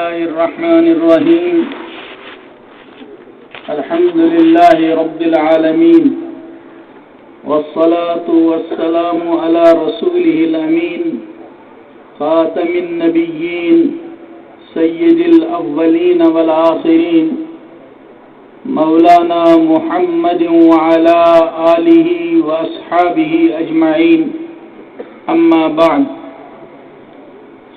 الله الرحمن الرحيم. الحمد لله رب العالمين، والصلاة والسلام على رسوله الأمين خاتم النبيين سيد الأولين والآخرين مولانا محمد وعلى آله وأصحابه أجمعين. أما بعد،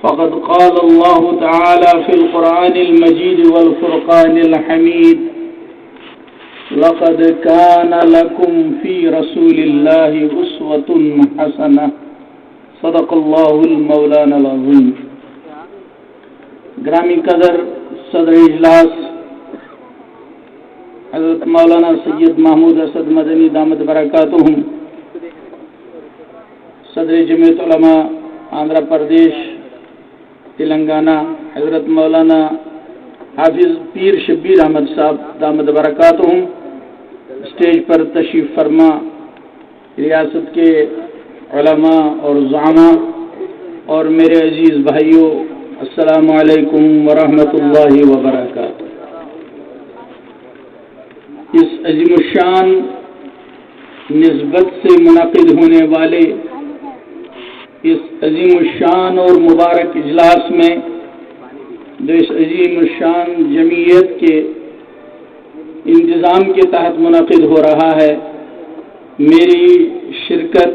فقد قال الله تعالى في القرآن المجيد والفرقان الحميد: لقد كان لكم في رسول الله أسوة حسنة. صدق الله المولانا العظيم. گرامی قدر صدر اجلاس حضرت مولانا سید محمود اسد مدنی دامت برکاتہم، صدر جمعیت علماء آندھرا پردیش تلنگانہ حضرت مولانا حافظ پیر شبیر احمد صاحب دامت برکاتہم، اسٹیج پر تشریف فرما ریاست کے علماء اور زعماء اور میرے عزیز بھائیوں، السلام علیکم ورحمۃ اللہ وبرکاتہ. اس عظیم الشان نسبت سے منعقد ہونے والے اس عظیم الشان اور مبارک اجلاس میں جو اس عظیم الشان جمعیت کے انتظام کے تحت منعقد ہو رہا ہے، میری شرکت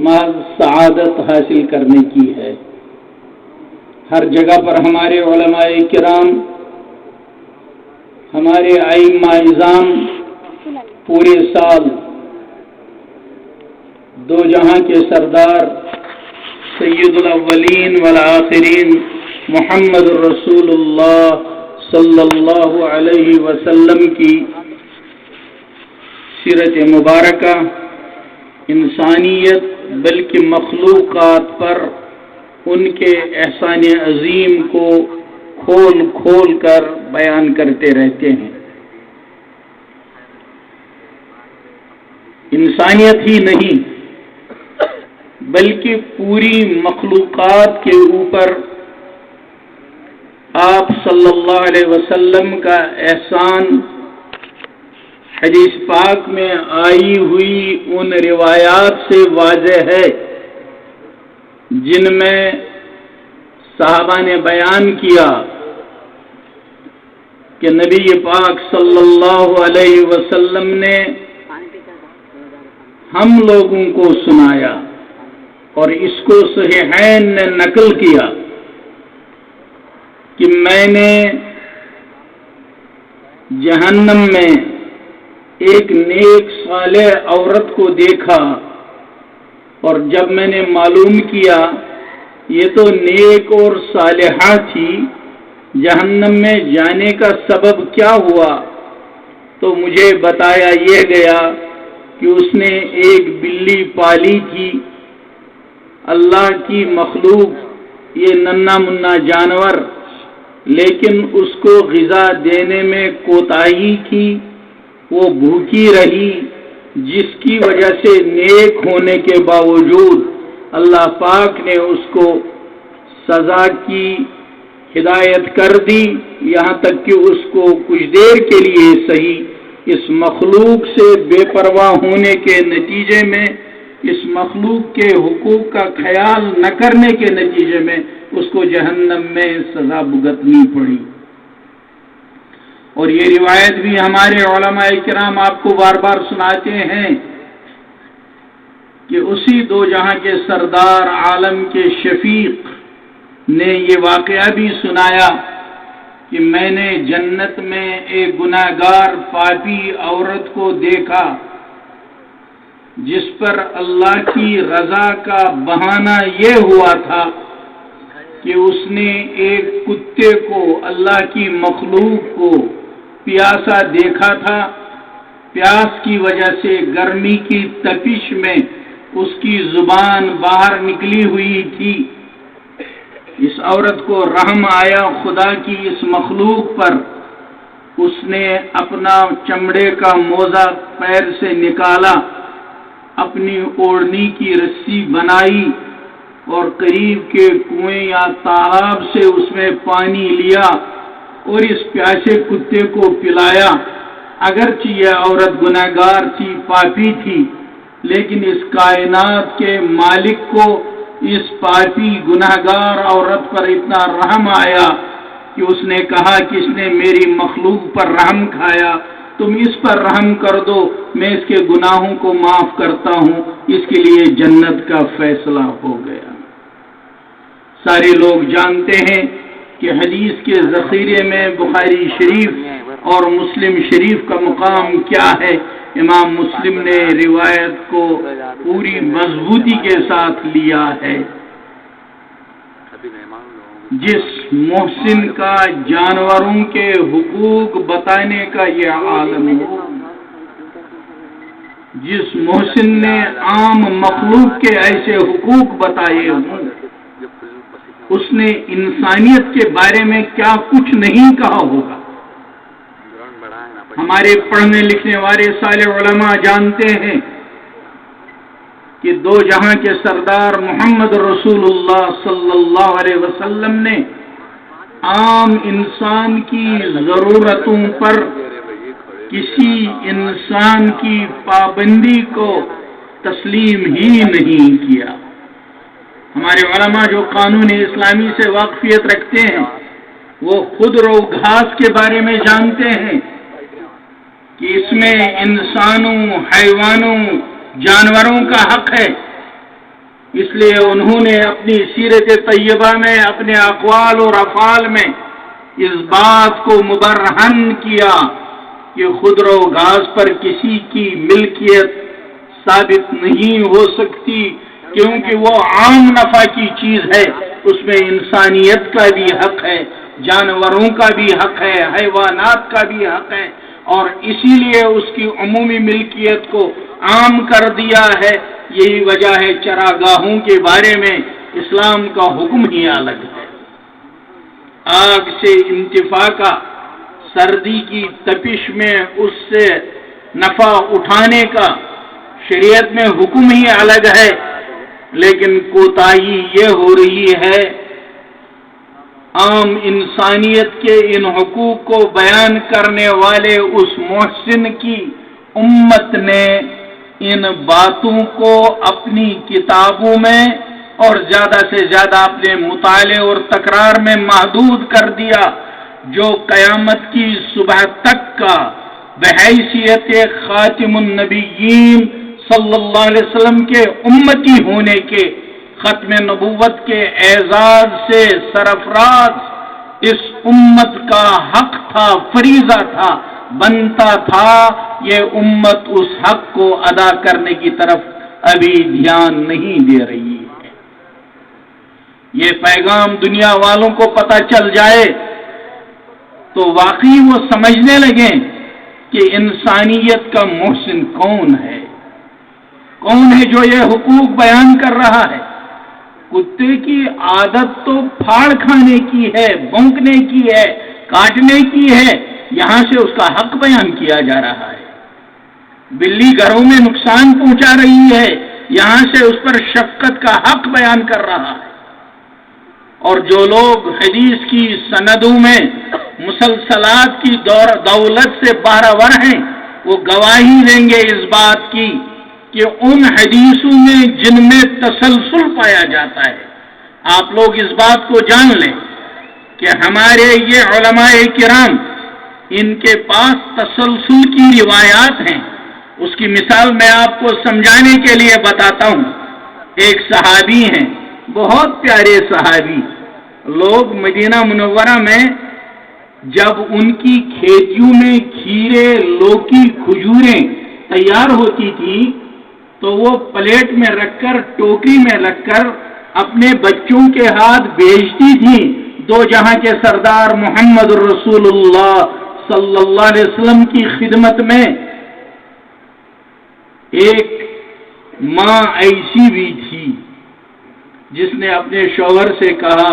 محض سعادت حاصل کرنے کی ہے. ہر جگہ پر ہمارے علماء کرام، ہمارے ائمہ اعظام پورے سال دو جہاں کے سردار سید الاولین والآخرین محمد رسول اللہ صلی اللہ علیہ وسلم کی سیرت مبارکہ انسانیت بلکہ مخلوقات پر ان کے احسان عظیم کو کھول کھول کر بیان کرتے رہتے ہیں. انسانیت ہی نہیں بلکہ پوری مخلوقات کے اوپر آپ صلی اللہ علیہ وسلم کا احسان حدیث پاک میں آئی ہوئی ان روایات سے واضح ہے جن میں صحابہ نے بیان کیا کہ نبی پاک صلی اللہ علیہ وسلم نے ہم لوگوں کو سنایا اور اس کو صحیحین نے نقل کیا کہ میں نے جہنم میں ایک نیک صالح عورت کو دیکھا، اور جب میں نے معلوم کیا یہ تو نیک اور صالحہ تھی، جہنم میں جانے کا سبب کیا ہوا تو مجھے بتایا یہ گیا کہ اس نے ایک بلی پالی تھی. اللہ کی مخلوق، یہ ننھا منا جانور، لیکن اس کو غذا دینے میں کوتاہی کی، وہ بھوکی رہی، جس کی وجہ سے نیک ہونے کے باوجود اللہ پاک نے اس کو سزا کی ہدایت کر دی، یہاں تک کہ اس کو کچھ دیر کے لیے صحیح اس مخلوق سے بے پرواہ ہونے کے نتیجے میں، اس مخلوق کے حقوق کا خیال نہ کرنے کے نتیجے میں اس کو جہنم میں سزا بھگتنی پڑی. اور یہ روایت بھی ہمارے علماء کرام آپ کو بار بار سناتے ہیں کہ اسی دو جہاں کے سردار عالم کے شفیق نے یہ واقعہ بھی سنایا کہ میں نے جنت میں ایک گناہگار پاپی عورت کو دیکھا جس پر اللہ کی رضا کا بہانہ یہ ہوا تھا کہ اس نے ایک کتے کو، اللہ کی مخلوق کو پیاسا دیکھا تھا. پیاس کی وجہ سے گرمی کی تپش میں اس کی زبان باہر نکلی ہوئی تھی. اس عورت کو رحم آیا خدا کی اس مخلوق پر. اس نے اپنا چمڑے کا موزہ پیر سے نکالا، اپنی اوڑھنی کی رسی بنائی اور قریب کے کنویں یا تالاب سے اس میں پانی لیا اور اس پیاسے کتے کو پلایا، اگرچہ یہ عورت گنہگار تھی، پاپی تھی، لیکن اس کائنات کے مالک کو اس پاپی گنہگار عورت پر اتنا رحم آیا کہ اس نے کہا کہ اس نے میری مخلوق پر رحم کھایا، تم اس پر رحم کر دو، میں اس کے گناہوں کو معاف کرتا ہوں۔ اس کے لیے جنت کا فیصلہ ہو گیا۔ سارے لوگ جانتے ہیں کہ حدیث کے ذخیرے میں بخاری شریف اور مسلم شریف کا مقام کیا ہے۔ امام مسلم نے روایت کو پوری مضبوطی کے ساتھ لیا ہے۔ جس محسن کا جانوروں کے حقوق بتانے کا یہ عالم ہو، جس محسن نے عام مخلوق کے ایسے حقوق بتائے ہوں، اس نے انسانیت کے بارے میں کیا کچھ نہیں کہا ہوگا۔ ہمارے پڑھنے لکھنے والے صالح علماء جانتے ہیں کہ دو جہاں کے سردار محمد رسول اللہ صلی اللہ علیہ وسلم نے عام انسان کی ضرورتوں پر کسی انسان کی پابندی کو تسلیم ہی نہیں کیا۔ ہمارے علماء جو قانون اسلامی سے واقفیت رکھتے ہیں وہ خود رو گھاس کے بارے میں جانتے ہیں کہ اس میں انسانوں، حیوانوں، جانوروں کا حق ہے، اس لیے انہوں نے اپنی سیرت طیبہ میں، اپنے اقوال اور افعال میں اس بات کو مبرہن کیا کہ خودرو گھاس پر کسی کی ملکیت ثابت نہیں ہو سکتی، کیونکہ وہ عام نفع کی چیز ہے، اس میں انسانیت کا بھی حق ہے، جانوروں کا بھی حق ہے، حیوانات کا بھی حق ہے، اور اسی لیے اس کی عمومی ملکیت کو عام کر دیا ہے۔ یہی وجہ ہے چراگاہوں کے بارے میں اسلام کا حکم ہی الگ ہے۔ آگ سے انتفاع کا، سردی کی تپش میں اس سے نفع اٹھانے کا شریعت میں حکم ہی الگ ہے، لیکن کوتاہی یہ ہو رہی ہے عام انسانیت کے ان حقوق کو بیان کرنے والے اس محسن کی امت نے ان باتوں کو اپنی کتابوں میں اور زیادہ سے زیادہ اپنے مطالعے اور تکرار میں محدود کر دیا، جو قیامت کی صبح تک کا بحیثیت خاتم النبیین صلی اللہ علیہ وسلم کے امتی ہونے کے ختم نبوت کے اعزاز سے سرفراز اس امت کا حق تھا، فریضہ تھا، بنتا تھا۔ یہ امت اس حق کو ادا کرنے کی طرف ابھی دھیان نہیں دے رہی ہے۔ یہ پیغام دنیا والوں کو پتہ چل جائے تو واقعی وہ سمجھنے لگیں کہ انسانیت کا محسن کون ہے، کون ہے جو یہ حقوق بیان کر رہا ہے۔ کتے کی عادت تو پھاڑ کھانے کی ہے، بھونکنے کی ہے، کاٹنے کی ہے، یہاں سے اس کا حق بیان کیا جا رہا ہے۔ بلی گھروں میں نقصان پہنچا رہی ہے، یہاں سے اس پر شفقت کا حق بیان کر رہا ہے۔ اور جو لوگ حدیث کی سندوں میں مسلسلات کی دولت سے باہرور ہیں، وہ گواہی دیں گے اس بات کی کہ ان حدیثوں میں جن میں تسلسل پایا جاتا ہے، آپ لوگ اس بات کو جان لیں کہ ہمارے یہ علماء کرام، ان کے پاس تسلسل کی روایات ہیں۔ اس کی مثال میں آپ کو سمجھانے کے لیے بتاتا ہوں۔ ایک صحابی ہیں، بہت پیارے صحابی، لوگ مدینہ منورہ میں جب ان کی کھیتیوں میں کھیرے، لوکی، کھجوریں تیار ہوتی تھی تو وہ پلیٹ میں رکھ کر، ٹوکری میں رکھ کر اپنے بچوں کے ہاتھ بھیجتی تھی۔ دو جہاں کے سردار محمد رسول اللہ صلی اللہ علیہ وسلم کی خدمت میں ایک ماں ایسی بھی تھی جس نے اپنے شوہر سے کہا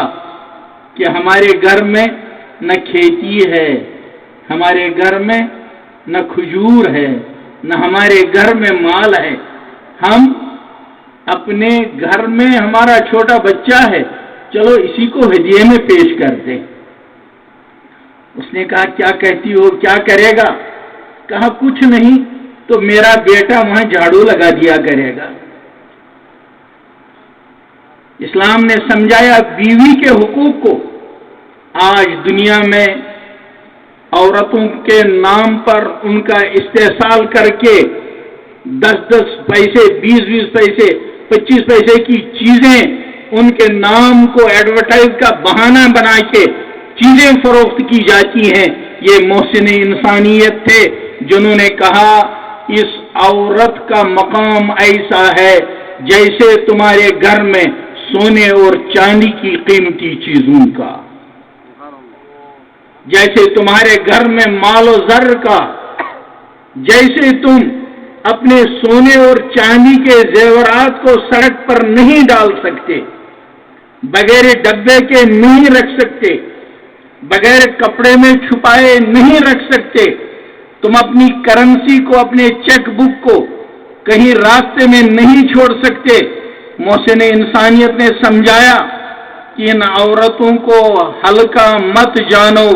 کہ ہمارے گھر میں نہ کھیتی ہے، ہمارے گھر میں نہ کھجور ہے، نہ ہمارے گھر میں مال ہے، ہم اپنے گھر میں ہمارا چھوٹا بچہ ہے، چلو اسی کو ہدیے میں پیش کر دیں۔ اس نے کہا کیا کہتی ہو، کیا کرے گا؟ کہا کچھ نہیں، تو میرا بیٹا وہاں جھاڑو لگا دیا کرے گا۔ اسلام نے سمجھایا بیوی کے حقوق کو۔ آج دنیا میں عورتوں کے نام پر ان کا استحصال کر کے 10 پیسے، 20 پیسے، 25 پیسے کی چیزیں ان کے نام کو ایڈورٹائز کا بہانہ بنا کے چیزیں فروخت کی جاتی ہیں۔ یہ محسن انسانیت تھے جنہوں نے کہا اس عورت کا مقام ایسا ہے جیسے تمہارے گھر میں سونے اور چاندی کی قیمتی چیزوں کا، جیسے تمہارے گھر میں مال و زر کا، جیسے تم اپنے سونے اور چاندی کے زیورات کو سڑک پر نہیں ڈال سکتے، بغیر ڈبے کے نہیں رکھ سکتے، بغیر کپڑے میں چھپائے نہیں رکھ سکتے، تم اپنی کرنسی کو، اپنے چیک بک کو کہیں راستے میں نہیں چھوڑ سکتے۔ محسن انسانیت نے سمجھایا کہ ان عورتوں کو ہلکا مت جانو،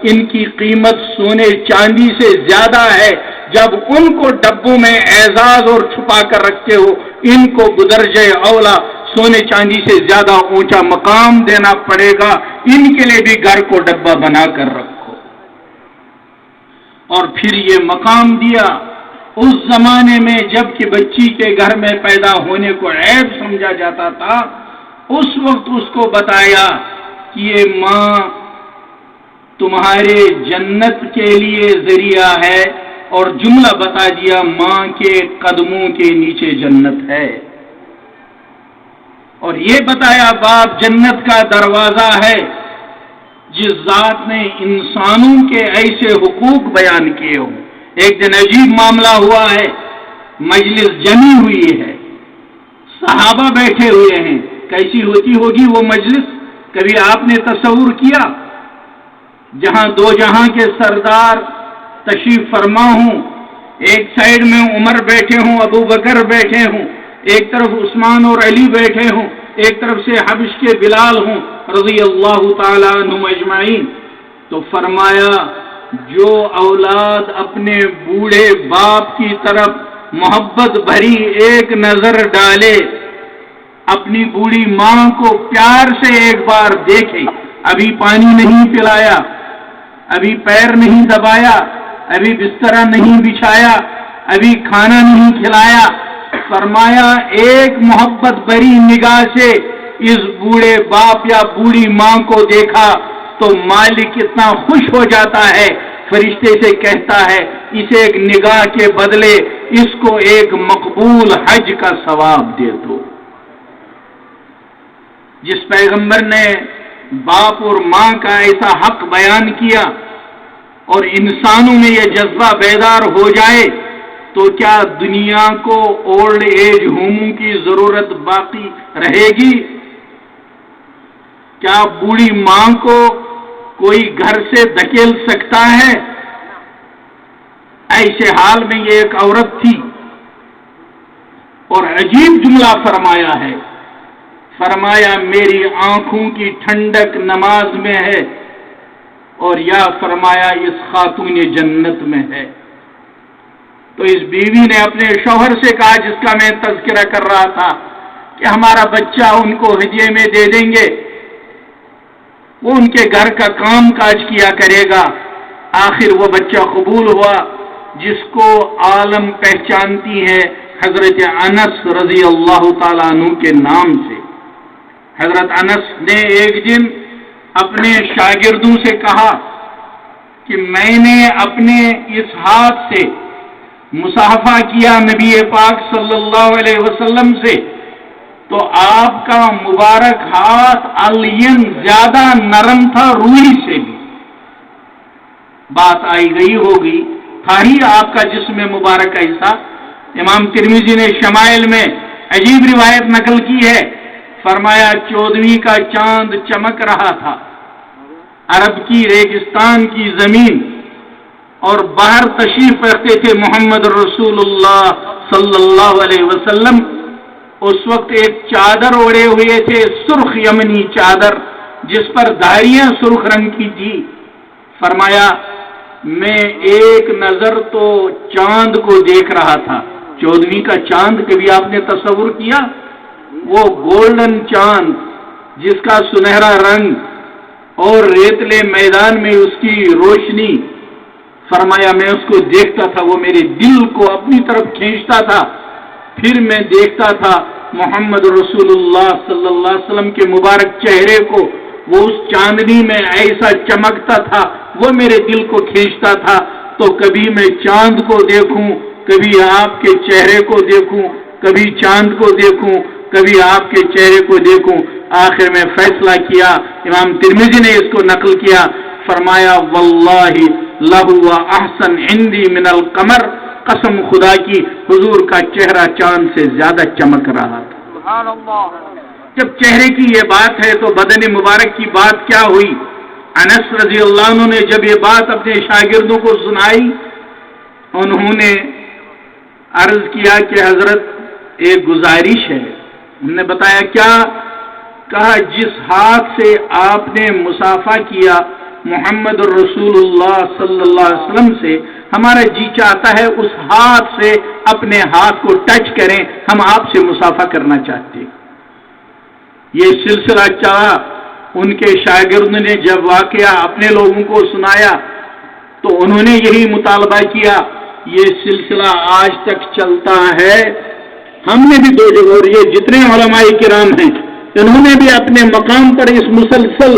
ان کی قیمت سونے چاندی سے زیادہ ہے۔ جب ان کو ڈبوں میں اعزاز اور چھپا کر رکھتے ہو، ان کو بدرجہ اولا سونے چاندی سے زیادہ اونچا مقام دینا پڑے گا۔ ان کے لیے بھی گھر کو ڈبہ بنا کر رکھو۔ اور پھر یہ مقام دیا اس زمانے میں جب کہ بچی کے گھر میں پیدا ہونے کو عیب سمجھا جاتا تھا، اس وقت اس کو بتایا کہ یہ ماں تمہارے جنت کے لیے ذریعہ ہے، اور جملہ بتا دیا ماں کے قدموں کے نیچے جنت ہے، اور یہ بتایا باپ جنت کا دروازہ ہے۔ جس ذات نے انسانوں کے ایسے حقوق بیان کیے ہوں۔ ایک دن عجیب معاملہ ہوا ہے، مجلس جمی ہوئی ہے، صحابہ بیٹھے ہوئے ہیں۔ کیسی ہوتی ہوگی وہ مجلس؟ کبھی آپ نے تصور کیا؟ جہاں دو جہاں کے سردار تشریف فرما ہوں، ایک سائیڈ میں عمر بیٹھے ہوں، ابو بکر بیٹھے ہوں، ایک طرف عثمان اور علی بیٹھے ہوں، ایک طرف سے حبش کے بلال ہوں رضی اللہ تعالیٰ عنہم اجمعین، تو فرمایا جو اولاد اپنے بوڑھے باپ کی طرف محبت بھری ایک نظر ڈالے، اپنی بوڑھی ماں کو پیار سے ایک بار دیکھے، ابھی پانی نہیں پلایا، ابھی پیر نہیں دبایا، ابھی بسترا نہیں بچھایا، ابھی کھانا نہیں کھلایا، فرمایا ایک محبت بھری نگاہ سے اس بوڑھے باپ یا بوڑھی ماں کو دیکھا تو مالک اتنا خوش ہو جاتا ہے، فرشتے سے کہتا ہے اسے ایک نگاہ کے بدلے اس کو ایک مقبول حج کا ثواب دے دو۔ جس پیغمبر نے باپ اور ماں کا ایسا حق بیان کیا اور انسانوں میں یہ جذبہ بیدار ہو جائے تو کیا دنیا کو اولڈ ایج ہوموں کی ضرورت باقی رہے گی؟ کیا بوڑھی ماں کو کوئی گھر سے دھکیل سکتا ہے؟ ایسے حال میں یہ ایک عورت تھی اور عجیب جملہ فرمایا ہے، فرمایا میری آنکھوں کی ٹھنڈک نماز میں ہے، اور یا فرمایا اس خاتون جنت میں ہے۔ تو اس بیوی نے اپنے شوہر سے کہا جس کا میں تذکرہ کر رہا تھا کہ ہمارا بچہ ان کو ہدیے میں دے دیں گے، وہ ان کے گھر کا کام کاج کیا کرے گا۔ آخر وہ بچہ قبول ہوا جس کو عالم پہچانتی ہے حضرت انس رضی اللہ تعالیٰ عنہ کے نام سے۔ حضرت انس نے ایک دن اپنے شاگردوں سے کہا کہ میں نے اپنے اس ہاتھ سے مصافحہ کیا نبی پاک صلی اللہ علیہ وسلم سے، تو آپ کا مبارک ہاتھ الین زیادہ نرم تھا روئی سے بھی۔ بات آئی گئی ہوگی، تھا ہی آپ کا جسم مبارک ایسا۔ امام ترمذی نے شمائل میں عجیب روایت نقل کی ہے، فرمایا 14ویں کا چاند چمک رہا تھا، عرب کی ریگستان کی زمین، اور باہر تشریف رکھتے تھے محمد رسول اللہ صلی اللہ علیہ وسلم، اس وقت ایک چادر اوڑے ہوئے تھے، سرخ یمنی چادر جس پر دھاریاں سرخ رنگ کی تھی. فرمایا میں ایک نظر تو چاند کو دیکھ رہا تھا. 14ویں کا چاند کبھی آپ نے تصور کیا؟ وہ گولڈن چاند جس کا سنہرا رنگ اور ریتلے میدان میں اس کی روشنی. فرمایا میں اس کو دیکھتا تھا، وہ میرے دل کو اپنی طرف کھینچتا تھا. پھر میں دیکھتا تھا محمد رسول اللہ صلی اللہ علیہ وسلم کے مبارک چہرے کو، وہ اس چاندنی میں ایسا چمکتا تھا، وہ میرے دل کو کھینچتا تھا. تو کبھی میں چاند کو دیکھوں، کبھی آپ کے چہرے کو دیکھوں، کبھی چاند کو دیکھوں، کبھی آپ کے چہرے کو دیکھوں. آخر میں فیصلہ کیا، امام ترمذی نے اس کو نقل کیا. فرمایا واللہ لہو احسن عندی من القمر، قسم خدا کی حضور کا چہرہ چاند سے زیادہ چمک رہا تھا. سبحان اللہ. جب چہرے کی یہ بات ہے تو بدن مبارک کی بات کیا ہوئی؟ انس رضی اللہ عنہ نے جب یہ بات اپنے شاگردوں کو سنائی، انہوں نے عرض کیا کہ حضرت ایک گزارش ہے. ہم نے بتایا کیا؟ کہا جس ہاتھ سے آپ نے مصافحہ کیا محمد رسول اللہ صلی اللہ علیہ وسلم سے، ہمارا جی چاہتا ہے اس ہاتھ سے اپنے ہاتھ کو ٹچ کریں، ہم آپ سے مصافحہ کرنا چاہتے ہیں. یہ سلسلہ چلا. ان کے شاگردوں نے جب واقعہ اپنے لوگوں کو سنایا تو انہوں نے یہی مطالبہ کیا. یہ سلسلہ آج تک چلتا ہے. ہم نے بھی دو جگہ، اور یہ جتنے علماء کرام ہیں انہوں نے بھی اپنے مقام پر اس مسلسل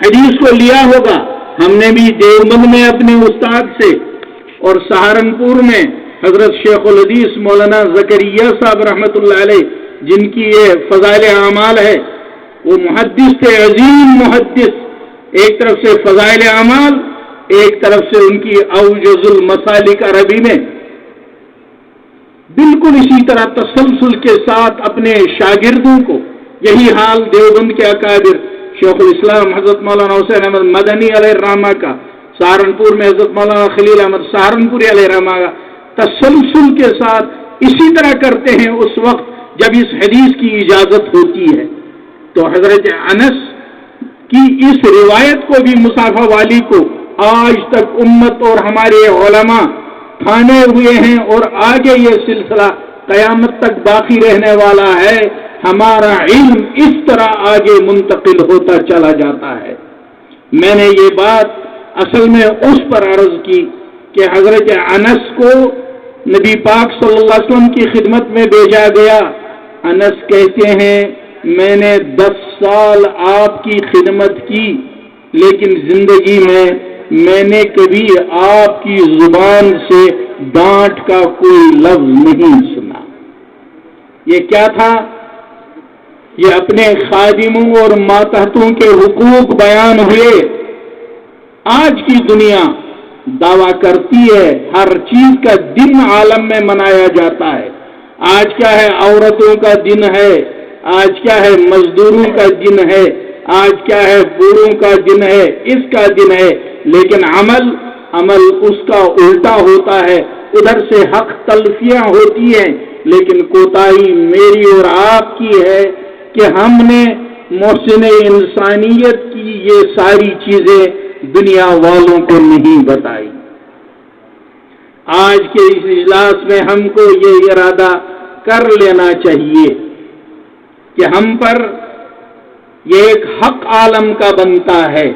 حدیث کو لیا ہوگا. ہم نے بھی دیوبند میں اپنے استاد سے اور سہارنپور میں حضرت شیخ الحدیث مولانا زکریا صاحب رحمۃ اللہ علیہ، جن کی یہ فضائل اعمال ہے، وہ محدث تھے، عظیم محدث. ایک طرف سے فضائل اعمال، ایک طرف سے ان کی اوجز المسالک عربی میں. بالکل اسی طرح تسلسل کے ساتھ اپنے شاگردوں کو، یہی حال دیوبند کے اکابر شیخ الاسلام حضرت مولانا حسین احمد مدنی علیہ الرحمہ کا، سہارنپور میں حضرت مولانا خلیل احمد سہارنپوری علیہ الرحمہ کا، تسلسل کے ساتھ اسی طرح کرتے ہیں اس وقت جب اس حدیث کی اجازت ہوتی ہے. تو حضرت انس کی اس روایت کو بھی مصافحہ والی کو آج تک امت اور ہمارے علماء تھانے ہوئے ہیں، اور آگے یہ سلسلہ قیامت تک باقی رہنے والا ہے. ہمارا علم اس طرح آگے منتقل ہوتا چلا جاتا ہے. میں نے یہ بات اصل میں اس پر عرض کی کہ حضرت انس کو نبی پاک صلی اللہ علیہ وسلم کی خدمت میں بھیجا گیا. انس کہتے ہیں میں نے 10 سال آپ کی خدمت کی، لیکن زندگی میں نے کبھی آپ کی زبان سے ڈانٹ کا کوئی لفظ نہیں سنا. یہ کیا تھا؟ یہ اپنے خادموں اور ماتحتوں کے حقوق بیان ہوئے. آج کی دنیا دعویٰ کرتی ہے ہر چیز کا دن عالم میں منایا جاتا ہے. آج کیا ہے؟ عورتوں کا دن ہے. آج کیا ہے؟ مزدوروں کا دن ہے. آج کیا ہے؟ بوڑھوں کا دن ہے. اس کا دن ہے. لیکن عمل اس کا الٹا ہوتا ہے. ادھر سے حق تلفیاں ہوتی ہیں، لیکن کوتاہی میری اور آپ کی ہے کہ ہم نے محسن انسانیت کی یہ ساری چیزیں دنیا والوں کو نہیں بتائی. آج کے اس اجلاس میں ہم کو یہ ارادہ کر لینا چاہیے کہ ہم پر یہ ایک حق عالم کا بنتا ہے.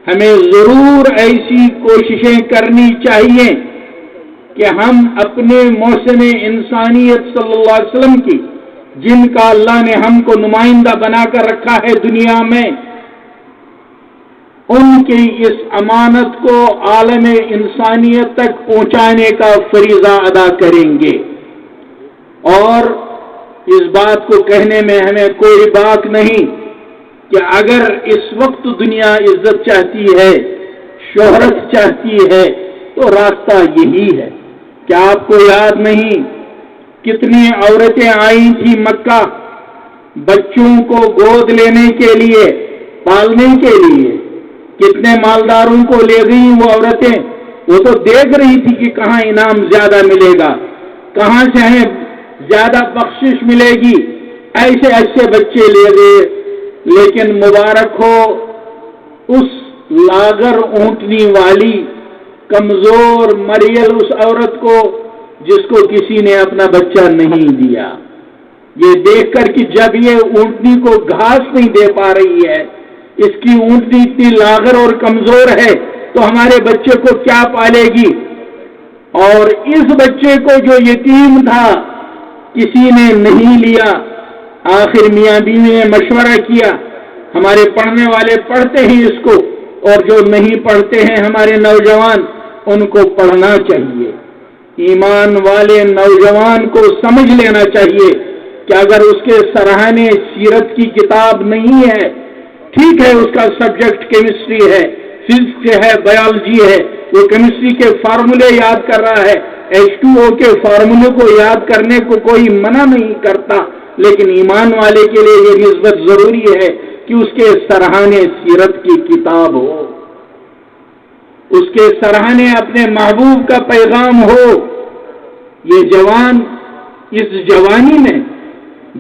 ہمیں ضرور ایسی کوششیں کرنی چاہیے کہ ہم اپنے محسن انسانیت صلی اللہ علیہ وسلم کی، جن کا اللہ نے ہم کو نمائندہ بنا کر رکھا ہے دنیا میں، ان کی اس امانت کو عالم انسانیت تک پہنچانے کا فریضہ ادا کریں گے. اور اس بات کو کہنے میں ہمیں کوئی بات نہیں کہ اگر اس وقت دنیا عزت چاہتی ہے، شہرت چاہتی ہے، تو راستہ یہی ہے. کیا آپ کو یاد نہیں کتنی عورتیں آئی تھی مکہ بچوں کو گود لینے کے لیے، پالنے کے لیے؟ کتنے مالداروں کو لے گئی وہ عورتیں؟ وہ تو دیکھ رہی تھی کہ کہاں انعام زیادہ ملے گا، کہاں سے ہمیں زیادہ بخشش ملے گی. ایسے اچھے بچے لے گئے، لیکن مبارک ہو اس لاغر اونٹنی والی کمزور مریل اس عورت کو جس کو کسی نے اپنا بچہ نہیں دیا۔ یہ دیکھ کر کہ جب یہ اونٹنی کو گھاس نہیں دے پا رہی ہے، اس کی اونٹنی اتنی لاغر اور کمزور ہے، تو ہمارے بچے کو کیا پالے گی؟ اور اس بچے کو جو یتیم تھا کسی نے نہیں لیا۔ آخر میاں بیوی نے مشورہ کیا، ہمارے پڑھنے والے پڑھتے ہیں اس کو، اور جو نہیں پڑھتے ہیں ہمارے نوجوان، ان کو پڑھنا چاہیے۔ ایمان والے نوجوان کو سمجھ لینا چاہیے کہ اگر اس کے سراہنے سیرت کی کتاب نہیں ہے، ٹھیک ہے اس کا سبجیکٹ کیمسٹری ہے، فزکس ہے، بایولوجی ہے، وہ کیمسٹری کے فارمولے یاد کر رہا ہے، H2O کے فارمولے کو یاد کرنے کو کوئی منع نہیں کرتا، لیکن ایمان والے کے لیے یہ نسبت ضروری ہے کہ اس کے سراہنے سیرت کی کتاب ہو، اس کے سراہنے اپنے محبوب کا پیغام ہو۔ یہ جوان اس جوانی میں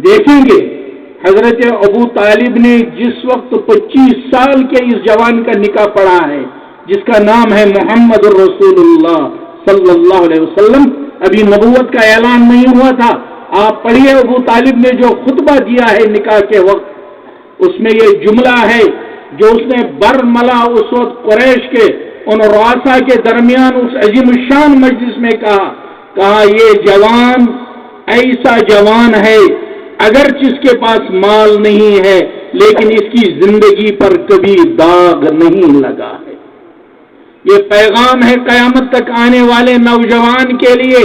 دیکھیں گے حضرت ابو طالب نے جس وقت 25 سال کے اس جوان کا نکاح پڑھا ہے، جس کا نام ہے محمد رسول اللہ صلی اللہ علیہ وسلم، ابھی نبوت کا اعلان نہیں ہوا تھا۔ آپ پڑھیے ابو طالب نے جو خطبہ دیا ہے نکاح کے وقت، اس میں یہ جملہ ہے جو اس نے برملا اس وقت قریش کے ان رؤساء کے درمیان اس عظیم الشان مجلس میں کہا یہ جوان ایسا جوان ہے اگرچہ اس کے پاس مال نہیں ہے، لیکن اس کی زندگی پر کبھی داغ نہیں لگا ہے۔ یہ پیغام ہے قیامت تک آنے والے نوجوان کے لیے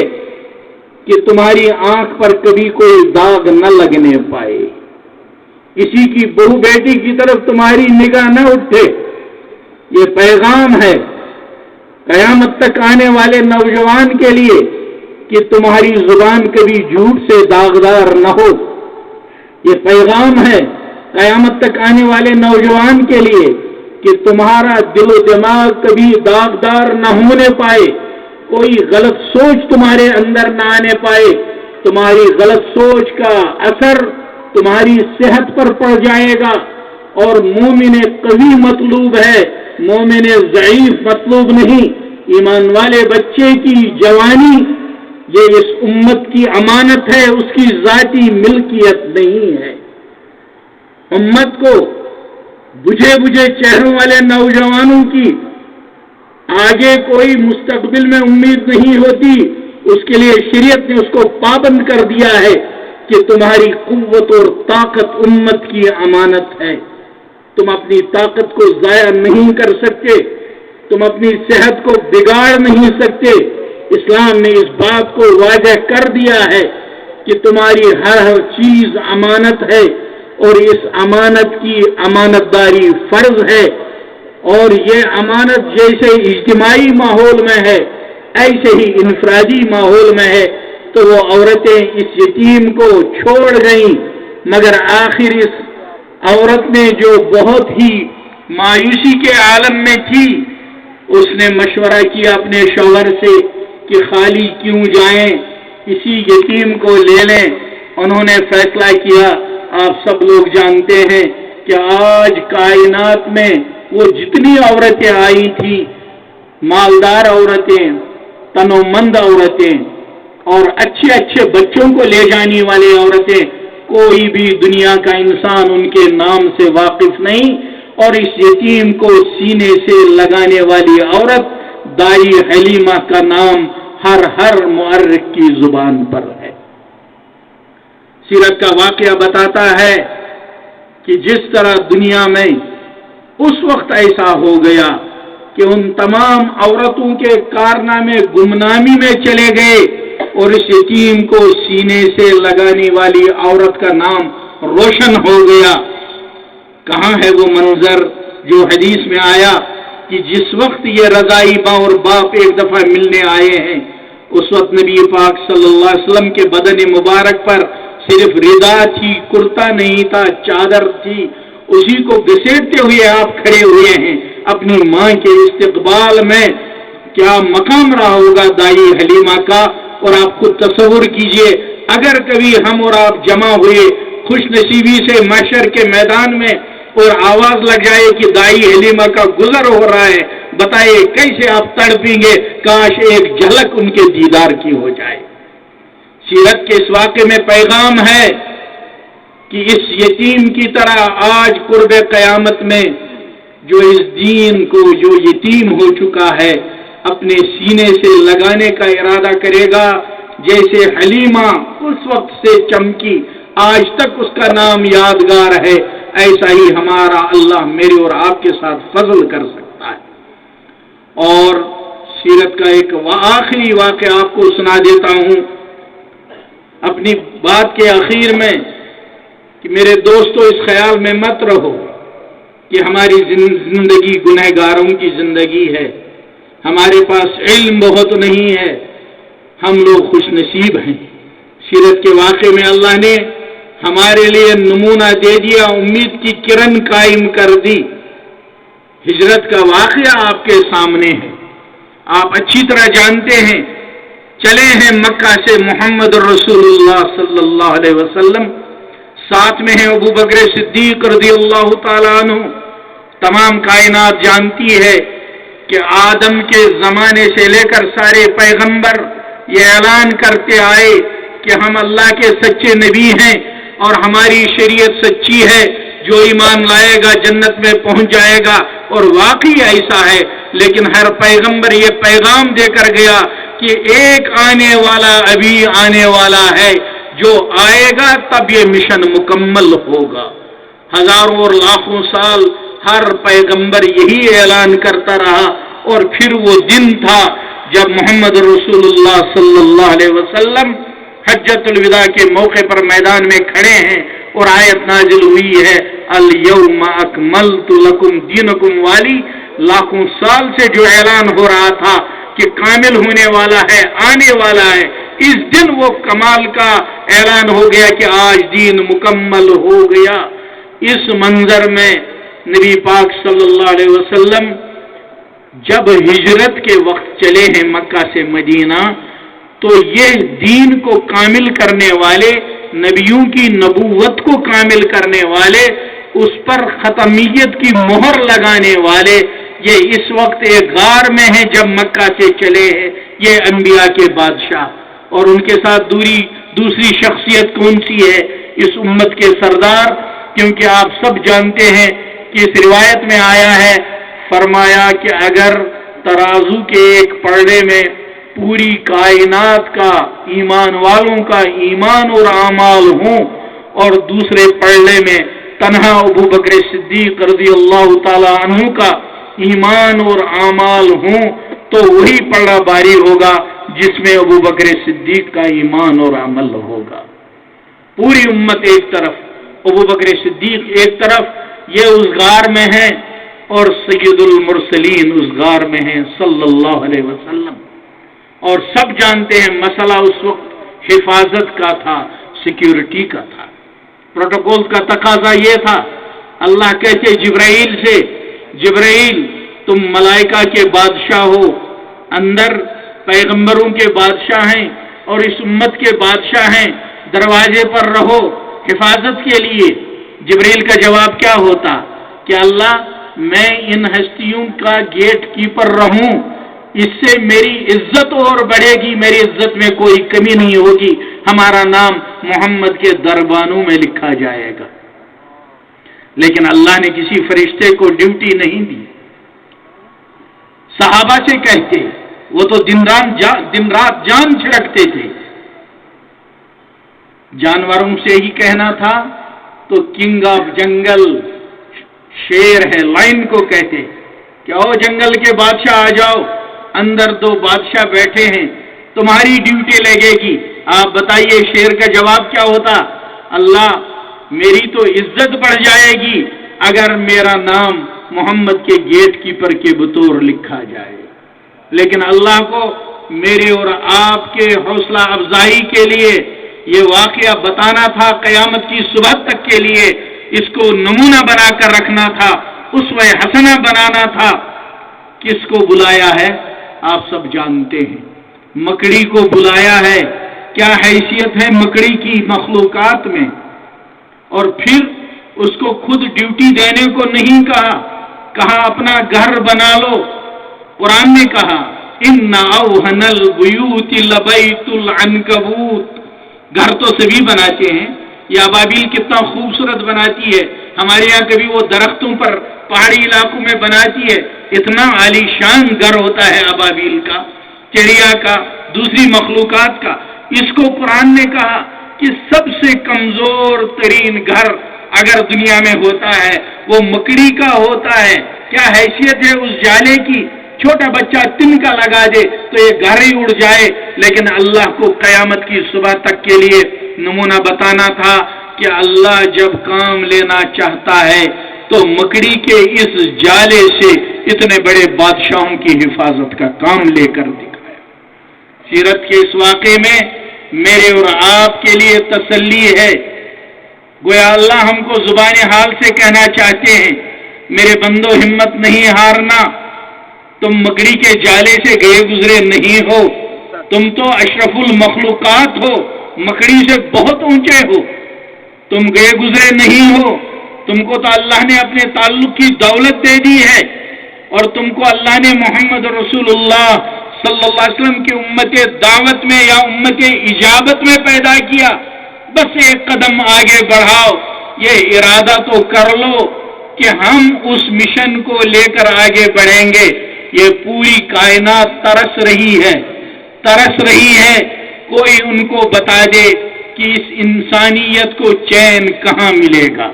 کہ تمہاری آنکھ پر کبھی کوئی داغ نہ لگنے پائے، کسی کی بہو بیٹی کی طرف تمہاری نگاہ نہ اٹھے۔ یہ پیغام ہے قیامت تک آنے والے نوجوان کے لیے کہ تمہاری زبان کبھی جھوٹ سے داغدار نہ ہو۔ یہ پیغام ہے قیامت تک آنے والے نوجوان کے لیے کہ تمہارا دل و دماغ کبھی داغدار نہ ہونے پائے، کوئی غلط سوچ تمہارے اندر نہ آنے پائے، تمہاری غلط سوچ کا اثر تمہاری صحت پر پڑ جائے گا۔ اور مومن قوی مطلوب ہے، مومن ضعیف مطلوب نہیں۔ ایمان والے بچے کی جوانی یہ اس امت کی امانت ہے، اس کی ذاتی ملکیت نہیں ہے۔ امت کو بجھے بجھے چہروں والے نوجوانوں کی آگے کوئی مستقبل میں امید نہیں ہوتی، اس کے لیے شریعت نے اس کو پابند کر دیا ہے کہ تمہاری قوت اور طاقت امت کی امانت ہے، تم اپنی طاقت کو ضائع نہیں کر سکتے، تم اپنی صحت کو بگاڑ نہیں سکتے۔ اسلام نے اس بات کو واضح کر دیا ہے کہ تمہاری ہر چیز امانت ہے، اور اس امانت کی امانت داری فرض ہے، اور یہ امانت جیسے اجتماعی ماحول میں ہے ایسے ہی انفرادی ماحول میں ہے۔ تو وہ عورتیں اس یتیم کو چھوڑ گئیں، مگر آخر اس عورت نے جو بہت ہی مایوسی کے عالم میں تھی، اس نے مشورہ کیا اپنے شوہر سے کہ خالی کیوں جائیں، کسی یتیم کو لے لیں۔ انہوں نے فیصلہ کیا، آپ سب لوگ جانتے ہیں کہ آج کائنات میں وہ جتنی عورتیں آئی تھیں، مالدار عورتیں، تنومند عورتیں اور اچھے اچھے بچوں کو لے جانے والی عورتیں، کوئی بھی دنیا کا انسان ان کے نام سے واقف نہیں، اور اس یتیم کو سینے سے لگانے والی عورت دائی حلیمہ کا نام ہر مورخ کی زبان پر ہے۔ سیرت کا واقعہ بتاتا ہے کہ جس طرح دنیا میں اس وقت ایسا ہو گیا کہ ان تمام عورتوں کے کارنامے گمنامی میں چلے گئے، اور اس یتیم کو سینے سے لگانے والی عورت کا نام روشن ہو گیا۔ کہاں ہے وہ منظر جو حدیث میں آیا کہ جس وقت یہ رضائی ماں اور باپ ایک دفعہ ملنے آئے ہیں، اس وقت نبی پاک صلی اللہ علیہ وسلم کے بدن مبارک پر صرف ردا تھی، کرتا نہیں تھا، چادر تھی، اسی کو گھسیٹتے ہوئے آپ کھڑے ہوئے ہیں اپنی ماں کے استقبال میں۔ کیا مقام رہا ہوگا دائی حلیمہ کا، اور آپ خود تصور کیجئے اگر کبھی ہم اور آپ جمع ہوئے خوش نصیبی سے محشر کے میدان میں اور آواز لگ جائے کہ دائی حلیمہ کا گزر ہو رہا ہے، بتائیے کیسے آپ تڑپیں گے؟ کاش ایک جھلک ان کے دیدار کی ہو جائے۔ سیرت کے اس واقعے میں پیغام ہے کہ اس یتیم کی طرح آج قرب قیامت میں جو اس دین کو جو یتیم ہو چکا ہے اپنے سینے سے لگانے کا ارادہ کرے گا، جیسے حلیمہ اس وقت سے چمکی آج تک اس کا نام یادگار ہے، ایسا ہی ہمارا اللہ میرے اور آپ کے ساتھ فضل کر سکتا ہے۔ اور سیرت کا ایک آخری واقعہ آپ کو سنا دیتا ہوں اپنی بات کے آخر میں، کہ میرے دوستو اس خیال میں مت رہو کہ ہماری زندگی گنہگاروں کی زندگی ہے، ہمارے پاس علم بہت نہیں ہے، ہم لوگ خوش نصیب ہیں۔ سیرت کے واقعے میں اللہ نے ہمارے لیے نمونہ دے دیا، امید کی کرن قائم کر دی۔ ہجرت کا واقعہ آپ کے سامنے ہے، آپ اچھی طرح جانتے ہیں۔ چلے ہیں مکہ سے محمد رسول اللہ صلی اللہ علیہ وسلم، ساتھ میں ہیں ابو بکر صدیق رضی اللہ تعالیٰ عنہ۔ تمام کائنات جانتی ہے کہ آدم کے زمانے سے لے کر سارے پیغمبر یہ اعلان کرتے آئے کہ ہم اللہ کے سچے نبی ہیں اور ہماری شریعت سچی ہے، جو ایمان لائے گا جنت میں پہنچ جائے گا، اور واقعی ایسا ہے۔ لیکن ہر پیغمبر یہ پیغام دے کر گیا کہ ایک آنے والا ابھی آنے والا ہے، جو آئے گا تب یہ مشن مکمل ہوگا۔ ہزاروں اور لاکھوں سال ہر پیغمبر یہی اعلان کرتا رہا، اور پھر وہ دن تھا جب محمد رسول اللہ صلی اللہ علیہ وسلم حجۃ الوداع کے موقع پر میدان میں کھڑے ہیں اور آیت نازل ہوئی ہے الیوم اکملت لکم دینکم والی۔ لاکھوں سال سے جو اعلان ہو رہا تھا کہ کامل ہونے والا ہے، آنے والا ہے، اس دن وہ کمال کا اعلان ہو گیا کہ آج دین مکمل ہو گیا۔ اس منظر میں نبی پاک صلی اللہ علیہ وسلم جب ہجرت کے وقت چلے ہیں مکہ سے مدینہ، تو یہ دین کو کامل کرنے والے، نبیوں کی نبوت کو کامل کرنے والے، اس پر ختمیت کی مہر لگانے والے، یہ اس وقت ایک غار میں ہیں جب مکہ سے چلے ہیں۔ یہ انبیاء کے بادشاہ، اور ان کے ساتھ دوسری شخصیت کون سی ہے؟ اس امت کے سردار، کیونکہ آپ سب جانتے ہیں کہ اس روایت میں آیا ہے، فرمایا کہ اگر ترازو کے ایک پلڑے میں پوری کائنات کا ایمان والوں کا ایمان اور اعمال ہوں، اور دوسرے پلڑے میں تنہا ابو بکر صدیق رضی اللہ تعالی عنہ کا ایمان اور اعمال ہوں، تو وہی پلڑا باری ہوگا جس میں ابو بکر صدیق کا ایمان اور عمل ہوگا۔ پوری امت ایک طرف، ابو بکر صدیق ایک طرف، یہ اس غار میں ہیں، اور سید المرسلین اس غار میں ہیں صلی اللہ علیہ وسلم۔ اور سب جانتے ہیں مسئلہ اس وقت حفاظت کا تھا، سیکیورٹی کا تھا۔ پروٹوکول کا تقاضا یہ تھا، اللہ کہتے جبرائیل سے، جبرائیل تم ملائکہ کے بادشاہ ہو، اندر پیغمبروں کے بادشاہ ہیں اور اس امت کے بادشاہ ہیں، دروازے پر رہو حفاظت کے لیے۔ جبرائیل کا جواب کیا ہوتا کہ اللہ میں ان ہستیوں کا گیٹ کیپر رہوں، اس سے میری عزت اور بڑھے گی، میری عزت میں کوئی کمی نہیں ہوگی، ہمارا نام محمد کے دربانوں میں لکھا جائے گا۔ لیکن اللہ نے کسی فرشتے کو ڈیوٹی نہیں دی۔ صحابہ سے کہتے، وہ تو دن رات جان چھڑکتے تھے، جانوروں سے ہی کہنا تھا تو کنگ آف جنگل شیر ہے، لائن کو کہتے کہ او جنگل کے بادشاہ آ جاؤ، اندر دو بادشاہ بیٹھے ہیں، تمہاری ڈیوٹی لگے گی۔ آپ بتائیے شیر کا جواب کیا ہوتا؟ اللہ میری تو عزت بڑھ جائے گی اگر میرا نام محمد کے گیٹ کیپر کے بطور لکھا جائے، لیکن اللہ کو میرے اور آپ کے حوصلہ افزائی کے لیے یہ واقعہ بتانا تھا، قیامت کی صبح تک کے لیے اس کو نمونہ بنا کر رکھنا تھا، اسوہ حسنہ بنانا تھا۔ کس کو بلایا ہے آپ سب جانتے ہیں، مکڑی کو بلایا ہے۔ کیا حیثیت ہے مکڑی کی مخلوقات میں؟ اور پھر اس کو خود ڈیوٹی دینے کو نہیں کہا اپنا گھر بنا لو. قرآن نے کہا ان اوہن البیوت لبیت العنکبوت. گھر تو سبھی بناتے ہیں، یہ ابابیل کتنا خوبصورت بناتی ہے. ہمارے یہاں کبھی وہ درختوں پر پہاڑی علاقوں میں بناتی ہے، اتنا عالی شان گھر ہوتا ہے ابابیل کا، چڑیا کا، دوسری مخلوقات کا. اس کو قرآن نے کہا کہ سب سے کمزور ترین گھر اگر دنیا میں ہوتا ہے وہ مکڑی کا ہوتا ہے. کیا حیثیت ہے اس جالے کی؟ چھوٹا بچہ تنکا لگا دے تو یہ گھر ہی اڑ جائے. لیکن اللہ کو قیامت کی صبح تک کے لیے نمونہ بتانا تھا کہ اللہ جب کام لینا چاہتا ہے تو مکڑی کے اس جالے سے اتنے بڑے بادشاہوں کی حفاظت کا کام لے کر دکھایا. سیرت کے اس واقعے میں میرے اور آپ کے لیے تسلی ہے. گویا اللہ ہم کو زبان حال سے کہنا چاہتے ہیں میرے بندو ہمت نہیں ہارنا، تم مکڑی کے جالے سے گئے گزرے نہیں ہو، تم تو اشرف المخلوقات ہو، مکڑی سے بہت اونچے ہو، تم گئے گزرے نہیں ہو. تم کو تو اللہ نے اپنے تعلق کی دولت دے دی ہے، اور تم کو اللہ نے محمد رسول اللہ صلی اللہ علیہ وسلم کی امت دعوت میں یا امت اجابت میں پیدا کیا. بس ایک قدم آگے بڑھاؤ، یہ ارادہ تو کر لو کہ ہم اس مشن کو لے کر آگے بڑھیں گے. یہ پوری کائنات ترس رہی ہے کوئی ان کو بتا دے کہ اس انسانیت کو چین کہاں ملے گا،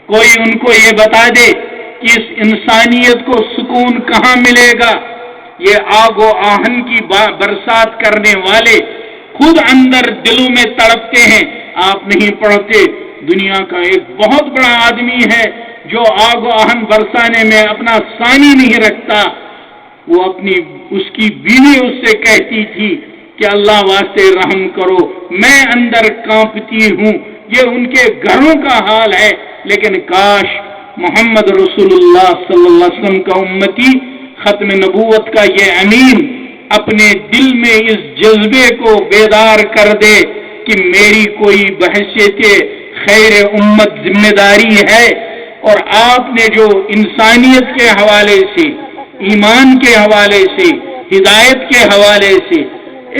کوئی ان کو یہ بتا دے کہ اس انسانیت کو سکون کہاں ملے گا. یہ آگ و آہن کی برسات کرنے والے خود اندر دلوں میں تڑپتے ہیں. آپ نہیں پڑھتے دنیا کا ایک بہت بڑا آدمی ہے جو آگ و آہن برسانے میں اپنا ثانی نہیں رکھتا. وہ اس کی بیوی اس سے کہتی تھی کہ اللہ واسطے رحم کرو، میں اندر کانپتی ہوں. یہ ان کے گھروں کا حال ہے. لیکن کاش محمد رسول اللہ صلی اللہ علیہ وسلم کا امتی، ختم نبوت کا یہ امین اپنے دل میں اس جذبے کو بیدار کر دے کہ میری کوئی بحثیت خیر امت ذمہ داری ہے. اور آپ نے جو انسانیت کے حوالے سے، ایمان کے حوالے سے، ہدایت کے حوالے سے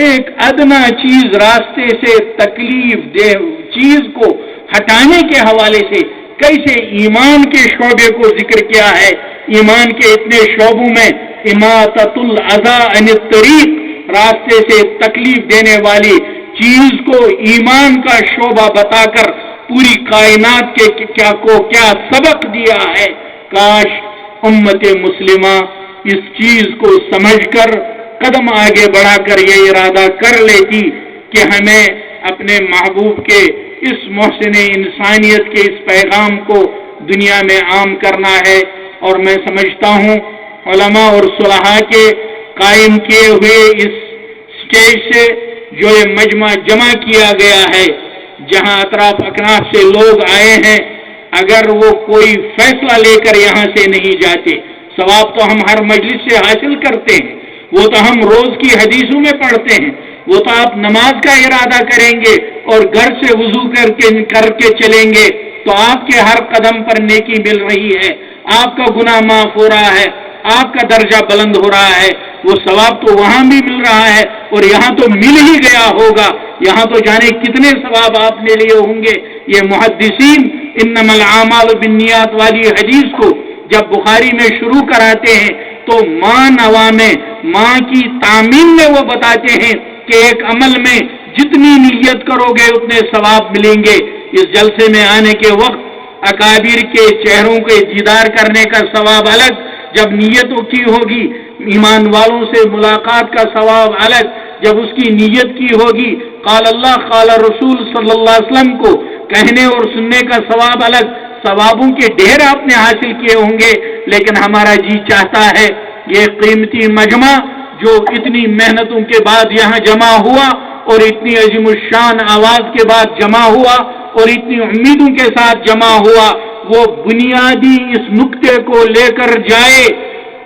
ایک ادنا چیز راستے سے تکلیف دہ چیز کو ہٹانے کے حوالے سے کیسے ایمان کے شعبے کو ذکر کیا ہے. ایمان کے اتنے شعبوں میں اماطۃ الاذی عن الطریق، راستے سے تکلیف دینے والی چیز کو ایمان کا شعبہ بتا کر پوری کائنات کے کیا سبق دیا ہے. کاش امت مسلمہ اس چیز کو سمجھ کر قدم آگے بڑھا کر یہ ارادہ کر لیتی کہ ہمیں اپنے محبوب کے اس محسن انسانیت کے اس پیغام کو دنیا میں عام کرنا ہے. اور میں سمجھتا ہوں علماء اور صلحاء کے قائم کیے ہوئے اس سٹیج سے جو یہ مجمع جمع کیا گیا ہے، جہاں اطراف اکناف سے لوگ آئے ہیں، اگر وہ کوئی فیصلہ لے کر یہاں سے نہیں جاتے، ثواب تو ہم ہر مجلس سے حاصل کرتے ہیں، وہ تو ہم روز کی حدیثوں میں پڑھتے ہیں، وہ تو آپ نماز کا ارادہ کریں گے اور گھر سے وضو کر کے چلیں گے تو آپ کے ہر قدم پر نیکی مل رہی ہے، آپ کا گناہ معاف ہو رہا ہے، آپ کا درجہ بلند ہو رہا ہے. وہ ثواب تو وہاں بھی مل رہا ہے اور یہاں تو مل ہی گیا ہوگا. یہاں تو جانے کتنے ثواب آپ نے لیے ہوں گے. یہ محدثین انما الاعمال بالنیات والی حدیث کو جب بخاری میں شروع کراتے ہیں تو ماں نوا میں، ماں کی تعمیم میں وہ بتاتے ہیں کہ ایک عمل میں جتنی نیت کرو گے اتنے ثواب ملیں گے. اس جلسے میں آنے کے وقت اکابر کے چہروں کے دیدار کرنے کا ثواب الگ، جب نیتوں کی ہوگی ایمان والوں سے ملاقات کا ثواب الگ، جب اس کی نیت کی ہوگی قال اللہ قال رسول صلی اللہ علیہ وسلم کو کہنے اور سننے کا ثواب الگ. ثوابوں کے ڈھیر آپ نے حاصل کیے ہوں گے. لیکن ہمارا جی چاہتا ہے یہ قیمتی مجمع جو اتنی محنتوں کے بعد یہاں جمع ہوا اور اتنی عظیم الشان آواز کے بعد جمع ہوا اور اتنی امیدوں کے ساتھ جمع ہوا، وہ بنیادی اس نقطے کو لے کر جائے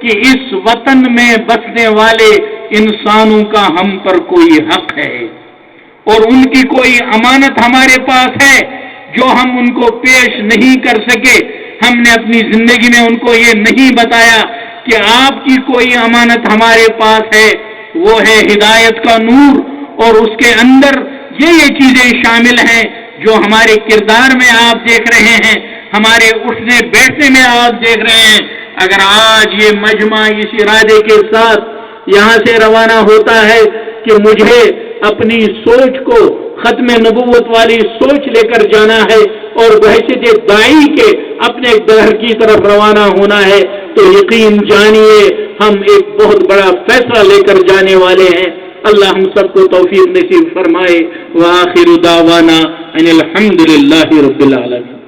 کہ اس وطن میں بسنے والے انسانوں کا ہم پر کوئی حق ہے اور ان کی کوئی امانت ہمارے پاس ہے. جو ہم ان کو پیش نہیں کر سکے. ہم نے اپنی زندگی میں ان کو یہ نہیں بتایا کہ آپ کی کوئی امانت ہمارے پاس ہے، وہ ہے ہدایت کا نور، اور اس کے اندر یہ چیزیں شامل ہیں جو ہمارے کردار میں آپ دیکھ رہے ہیں، ہمارے اٹھنے بیٹھنے میں آپ دیکھ رہے ہیں. اگر آج یہ مجمع اس ارادے کے ساتھ یہاں سے روانہ ہوتا ہے کہ مجھے اپنی سوچ کو ختم نبوت والی سوچ لے کر جانا ہے اور بحیثیت داعی کے اپنے گھر کی طرف روانہ ہونا ہے، تو یقین جانیے ہم ایک بہت بڑا فیصلہ لے کر جانے والے ہیں. اللہ ہم سب کو توفیق نصیب فرمائے. وآخر دعوانا ان الحمد للہ رب العالمین.